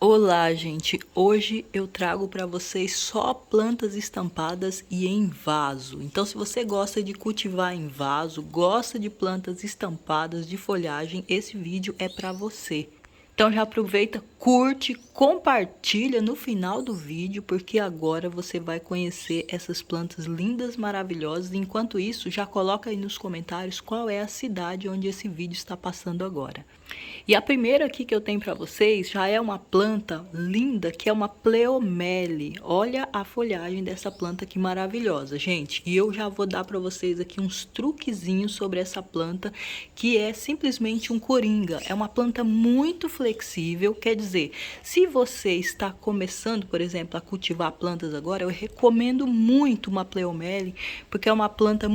Olá, gente! Hoje eu trago para vocês só plantas estampadas e em vaso. Então, se você gosta de cultivar em vaso, gosta de plantas estampadas de folhagem, esse vídeo é para você. Então já aproveita, curte, compartilha no final do vídeo, porque agora você vai conhecer essas plantas lindas, maravilhosas. Enquanto isso, já coloca aí nos comentários qual é a cidade onde esse vídeo está passando agora. E a primeira aqui que eu tenho para vocês já é uma planta linda, que é uma Pleomele. Olha a folhagem dessa planta que maravilhosa, gente. E eu já vou dar para vocês aqui uns truquezinhos sobre essa planta, que é simplesmente um coringa. É uma planta muito flexível, quer dizer, se você está começando, por exemplo, a cultivar plantas agora, eu recomendo muito uma Pleomele, porque é uma planta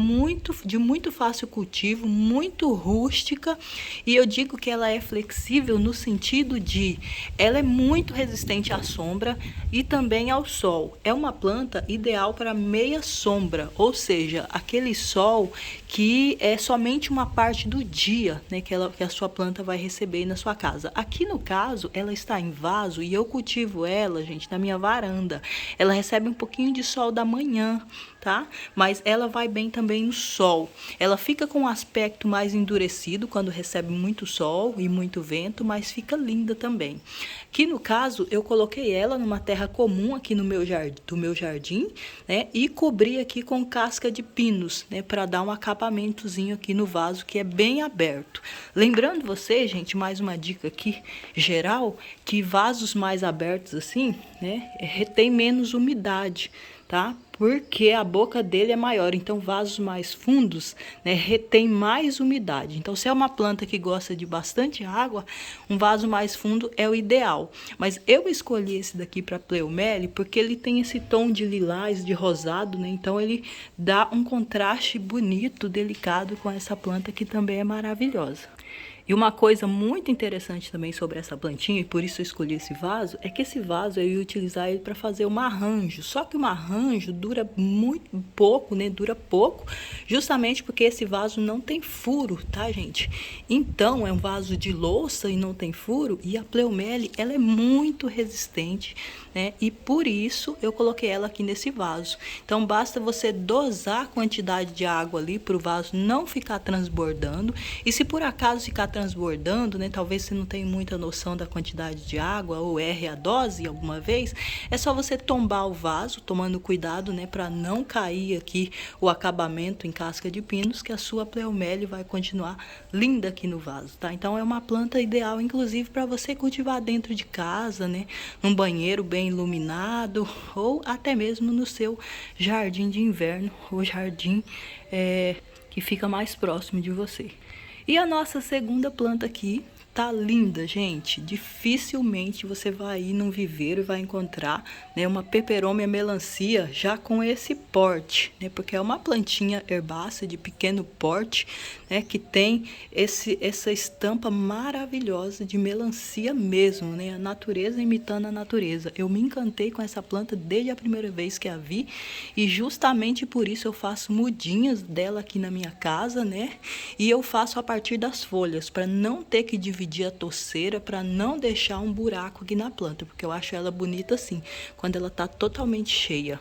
de muito fácil cultivo, muito rústica, e eu digo que ela é flexível no sentido de ela é muito resistente à sombra e também ao sol. É uma planta ideal para meia sombra, ou seja, aquele sol que é somente uma parte do dia, né, que a sua planta vai receber na sua casa. Aqui no caso, ela está em vaso e eu cultivo ela, gente, na minha varanda. Ela recebe um pouquinho de sol da manhã, tá? Mas ela vai bem também no sol. Ela fica com um aspecto mais endurecido quando recebe muito sol e muito vento, mas fica linda também. Aqui no caso, eu coloquei ela numa terra comum aqui no do meu jardim, né? E cobri aqui com casca de pinos, né? Para dar um acabamentozinho aqui no vaso, que é bem aberto. Lembrando você, gente, mais uma dica aqui geral, que vasos mais abertos assim, né? Retém menos umidade, tá? Porque a boca dele é maior, então vasos mais fundos, né, retém mais umidade. Então, se é uma planta que gosta de bastante água, um vaso mais fundo é o ideal. Mas eu escolhi esse daqui para Pleomele porque ele tem esse tom de lilás, de rosado, né? Então ele dá um contraste bonito, delicado com essa planta que também é maravilhosa. E uma coisa muito interessante também sobre essa plantinha, e por isso eu escolhi esse vaso, é que esse vaso eu ia utilizar ele para fazer um arranjo. Só que um arranjo dura muito pouco, né? Dura pouco, justamente porque esse vaso não tem furo, tá, gente? Então, é um vaso de louça e não tem furo, e a Pleomele, ela é muito resistente, né? E por isso eu coloquei ela aqui nesse vaso. Então, basta você dosar a quantidade de água ali para o vaso não ficar transbordando. E se por acaso ficar transbordando, né? Talvez você não tenha muita noção da quantidade de água ou erre a dose alguma vez, é só você tombar o vaso, tomando cuidado, né? Para não cair aqui o acabamento em casca de pinos, que a sua Pleomele vai continuar linda aqui no vaso, tá? Então é uma planta ideal, inclusive, para você cultivar dentro de casa, né? Num banheiro bem iluminado ou até mesmo no seu jardim de inverno ou jardim que fica mais próximo de você. E a nossa segunda planta aqui tá linda, gente. Dificilmente você vai ir num viveiro e vai encontrar, né, uma peperomia melancia já com esse porte, né? Porque é uma plantinha herbácea de pequeno porte, né, que tem essa estampa maravilhosa de melancia mesmo, né? A natureza imitando a natureza. Eu me encantei com essa planta desde a primeira vez que a vi e justamente por isso eu faço mudinhas dela aqui na minha casa, né? E eu faço a partir das folhas, para não ter que dividir a toceira, para não deixar um buraco aqui na planta, porque eu acho ela bonita assim, quando ela tá totalmente cheia.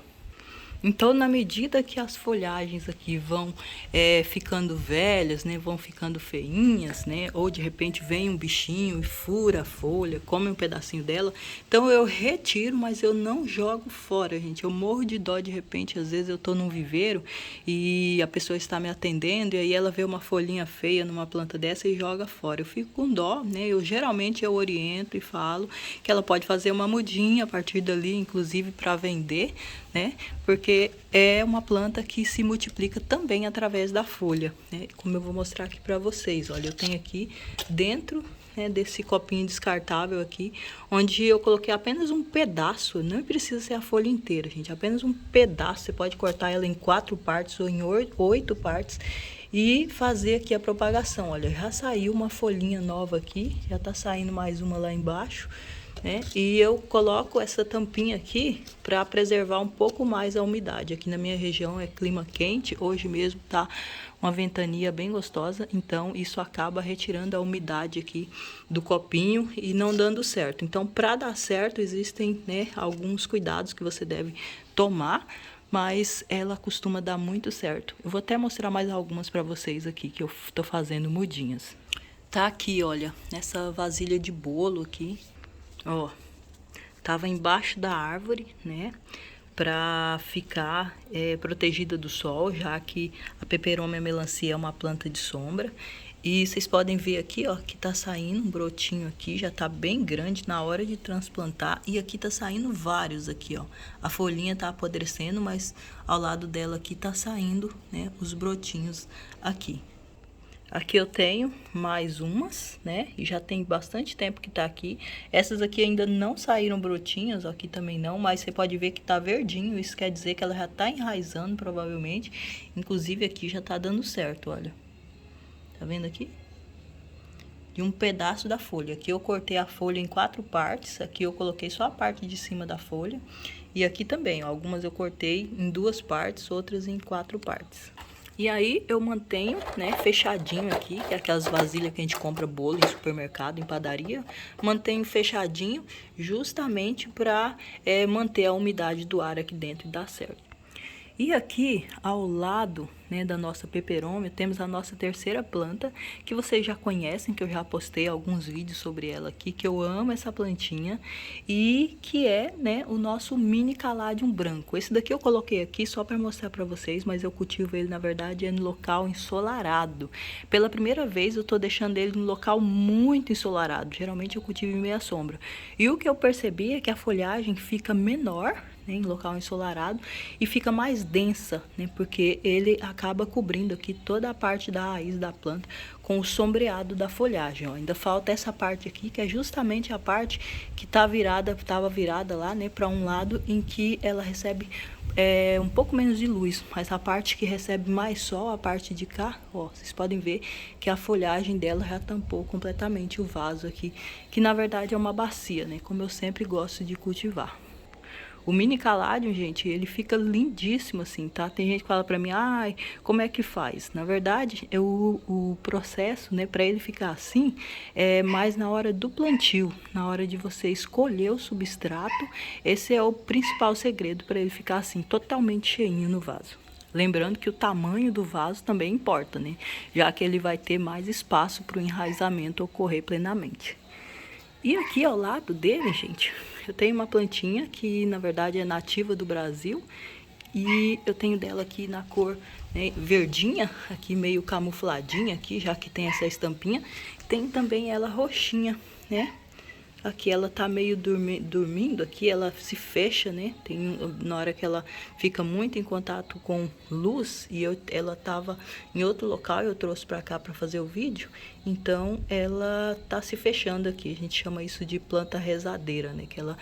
Então, na medida que as folhagens aqui vão ficando velhas, né, vão ficando feinhas, né, ou de repente vem um bichinho e fura a folha, come um pedacinho dela, então eu retiro, mas eu não jogo fora, gente. Eu morro de dó de repente, às vezes eu tô num viveiro e a pessoa está me atendendo e aí ela vê uma folhinha feia numa planta dessa e joga fora. Eu fico com dó, né? Geralmente eu oriento e falo que ela pode fazer uma mudinha a partir dali, inclusive para vender, né? Porque é uma planta que se multiplica também através da folha, né? Como eu vou mostrar aqui para vocês. Olha, eu tenho aqui dentro, né, desse copinho descartável aqui, onde eu coloquei apenas um pedaço. Não precisa ser a folha inteira, gente. Apenas um pedaço. Você pode cortar ela em 4 partes ou em 8 partes e fazer aqui a propagação. Olha, já saiu uma folhinha nova aqui, já tá saindo mais uma lá embaixo, né? E eu coloco essa tampinha aqui para preservar um pouco mais a umidade. Aqui na minha região é clima quente, hoje mesmo tá uma ventania bem gostosa, então isso acaba retirando a umidade aqui do copinho e não dando certo. Então, para dar certo, existem, né, alguns cuidados que você deve tomar, mas ela costuma dar muito certo. Eu vou até mostrar mais algumas para vocês aqui que eu tô fazendo mudinhas. Tá aqui, olha, nessa vasilha de bolo aqui, ó, tava embaixo da árvore, né, para ficar protegida do sol, já que a peperomia melancia é uma planta de sombra. E vocês podem ver aqui, ó, que tá saindo um brotinho aqui, já tá bem grande na hora de transplantar. E aqui tá saindo vários aqui, ó. A folhinha tá apodrecendo, mas ao lado dela aqui tá saindo, né, os brotinhos aqui. Aqui eu tenho mais umas, né? E já tem bastante tempo que tá aqui. Essas aqui ainda não saíram brotinhas, aqui também não, mas você pode ver que tá verdinho. Isso quer dizer que ela já tá enraizando, provavelmente. Inclusive aqui já tá dando certo, olha. Tá vendo aqui? De um pedaço da folha. Aqui eu cortei a folha em 4 partes. Aqui eu coloquei só a parte de cima da folha. E aqui também, ó, algumas eu cortei em 2 partes, outras em 4 partes. E aí eu mantenho, né, fechadinho aqui, que é aquelas vasilhas que a gente compra bolo em supermercado, em padaria. Mantenho fechadinho justamente para manter a umidade do ar aqui dentro e dar certo. E aqui, ao lado, né, da nossa peperomia, temos a nossa terceira planta, que vocês já conhecem, que eu já postei alguns vídeos sobre ela aqui, que eu amo essa plantinha, e que é, né, o nosso mini caladium branco. Esse daqui eu coloquei aqui só para mostrar para vocês, mas eu cultivo ele, na verdade, no local ensolarado. Pela primeira vez, eu tô deixando ele no local muito ensolarado. Geralmente eu cultivo em meia sombra. E o que eu percebi é que a folhagem fica menor, né, em local ensolarado, e fica mais densa, né, porque ele acaba cobrindo aqui toda a parte da raiz da planta com o sombreado da folhagem, ó. Ainda falta essa parte aqui, que é justamente a parte que estava virada lá, né, para um lado em que ela recebe um pouco menos de luz, mas a parte que recebe mais sol, a parte de cá, ó, vocês podem ver que a folhagem dela já tampou completamente o vaso aqui, que na verdade é uma bacia, né, como eu sempre gosto de cultivar. O mini caladium, gente, ele fica lindíssimo assim, tá? Tem gente que fala pra mim, ai, como é que faz? Na verdade, o processo, né, pra ele ficar assim, é mais na hora do plantio, na hora de você escolher o substrato. Esse é o principal segredo para ele ficar assim, totalmente cheinho no vaso. Lembrando que o tamanho do vaso também importa, né? Já que ele vai ter mais espaço para o enraizamento ocorrer plenamente. E aqui ao lado dele, gente, eu tenho uma plantinha que na verdade é nativa do Brasil. E eu tenho dela aqui na cor, né, verdinha, aqui meio camufladinha aqui, já que tem essa estampinha. Tem também ela roxinha, né? Aqui ela tá meio dormindo, aqui ela se fecha, né? Na hora que ela fica muito em contato com luz, e ela tava em outro local, eu trouxe pra cá pra fazer o vídeo, então ela tá se fechando aqui. A gente chama isso de planta rezadeira, né? Que ela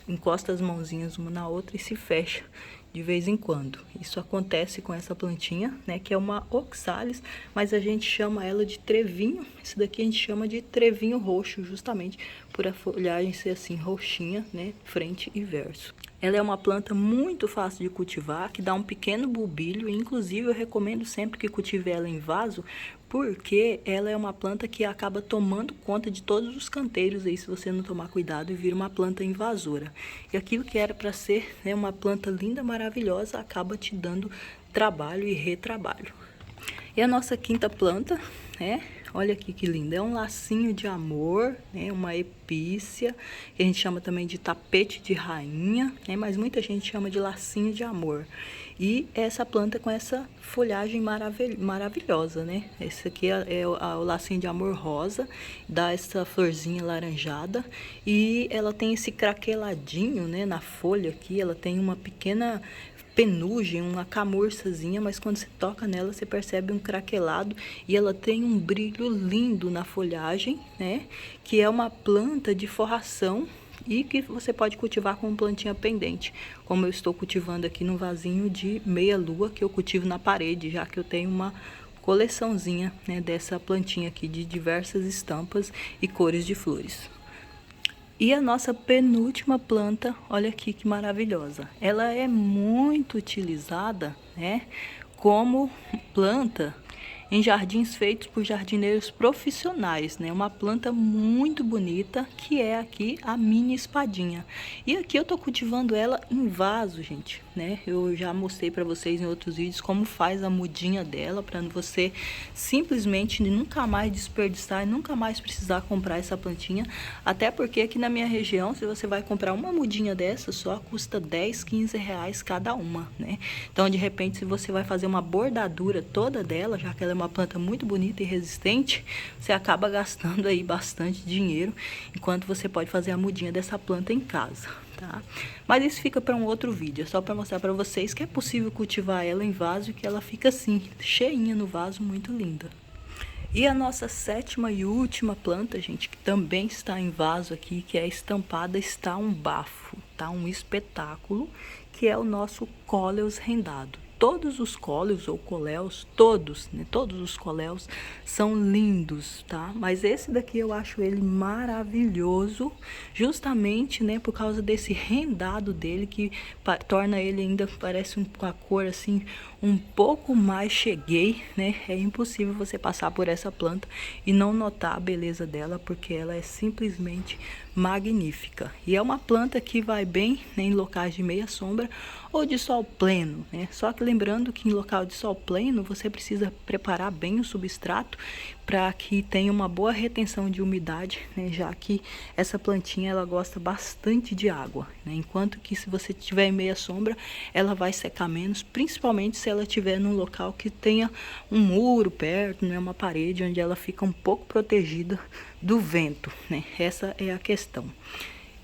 encosta as mãozinhas uma na outra e se fecha de vez em quando. Isso acontece com essa plantinha, né, que é uma oxalis, mas a gente chama ela de trevinho. Esse daqui a gente chama de trevinho roxo, justamente por a folhagem ser assim roxinha, né, frente e verso. Ela é uma planta muito fácil de cultivar, que dá um pequeno bulbilho, e inclusive eu recomendo sempre que cultive ela em vaso, porque ela é uma planta que acaba tomando conta de todos os canteiros aí, se você não tomar cuidado, e vira uma planta invasora. E aquilo que era para ser, né, uma planta linda, maravilhosa, acaba te dando trabalho e retrabalho. E a nossa quinta planta, né? Olha aqui que linda, é um lacinho de amor, né? Uma epícia, que a gente chama também de tapete de rainha, né? Mas muita gente chama de lacinho de amor. E essa planta com essa folhagem maravilhosa, né? Esse aqui é o lacinho de amor rosa, dá essa florzinha laranjada, e ela tem esse craqueladinho, né, na folha aqui, ela tem uma pequena penugem, uma camurçazinha, mas quando você toca nela, você percebe um craquelado, e ela tem um brilho lindo na folhagem, né? Que é uma planta de forração e que você pode cultivar como plantinha pendente, como eu estou cultivando aqui no vasinho de meia lua, que eu cultivo na parede, já que eu tenho uma coleçãozinha, né, dessa plantinha aqui de diversas estampas e cores de flores. E a nossa penúltima planta, olha aqui que maravilhosa. Ela é muito utilizada, né, como planta em jardins feitos por jardineiros profissionais, né? Uma planta muito bonita, que é aqui a mini espadinha. E aqui eu tô cultivando ela em vaso, gente, né? Eu já mostrei para vocês em outros vídeos como faz a mudinha dela, para você simplesmente nunca mais desperdiçar e nunca mais precisar comprar essa plantinha. Até porque aqui na minha região, se você vai comprar uma mudinha dessa, só custa 10, 15 reais cada uma, né? Então, de repente, se você vai fazer uma bordadura toda dela, já que ela é uma planta muito bonita e resistente, você acaba gastando aí bastante dinheiro, enquanto você pode fazer a mudinha dessa planta em casa, tá? Mas isso fica para um outro vídeo, é só para mostrar para vocês que é possível cultivar ela em vaso e que ela fica assim, cheinha no vaso, muito linda. E a nossa sétima e última planta, gente, que também está em vaso aqui, que é estampada, está um bafo, tá? Um espetáculo, que é o nosso Coleus rendado. Todos os cóleus ou coléus, todos, né? Todos os coléus são lindos, tá? Mas esse daqui eu acho ele maravilhoso, justamente, né, por causa desse rendado dele, que torna ele ainda, parece com a cor assim, um pouco mais cheguei, né? É impossível você passar por essa planta e não notar a beleza dela, porque ela é simplesmente magnífica. E é uma planta que vai bem, né, em locais de meia sombra ou de sol pleno, né? Só que lembrando que em local de sol pleno você precisa preparar bem o substrato para que tenha uma boa retenção de umidade, né? Já que essa plantinha ela gosta bastante de água, né? Enquanto que se você tiver em meia sombra, ela vai secar menos, principalmente se ela estiver num local que tenha um muro perto, né? Uma parede onde ela fica um pouco protegida do vento, né? Essa é a questão.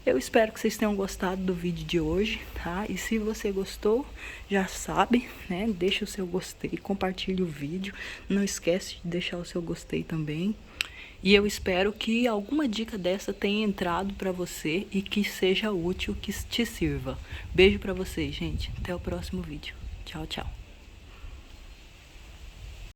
Eu espero que vocês tenham gostado do vídeo de hoje, tá? E se você gostou, já sabe, né? Deixa o seu gostei, compartilhe o vídeo. Não esquece de deixar o seu gostei também. E eu espero que alguma dica dessa tenha entrado para você e que seja útil, que te sirva. Beijo para vocês, gente. Até o próximo vídeo. Tchau, tchau.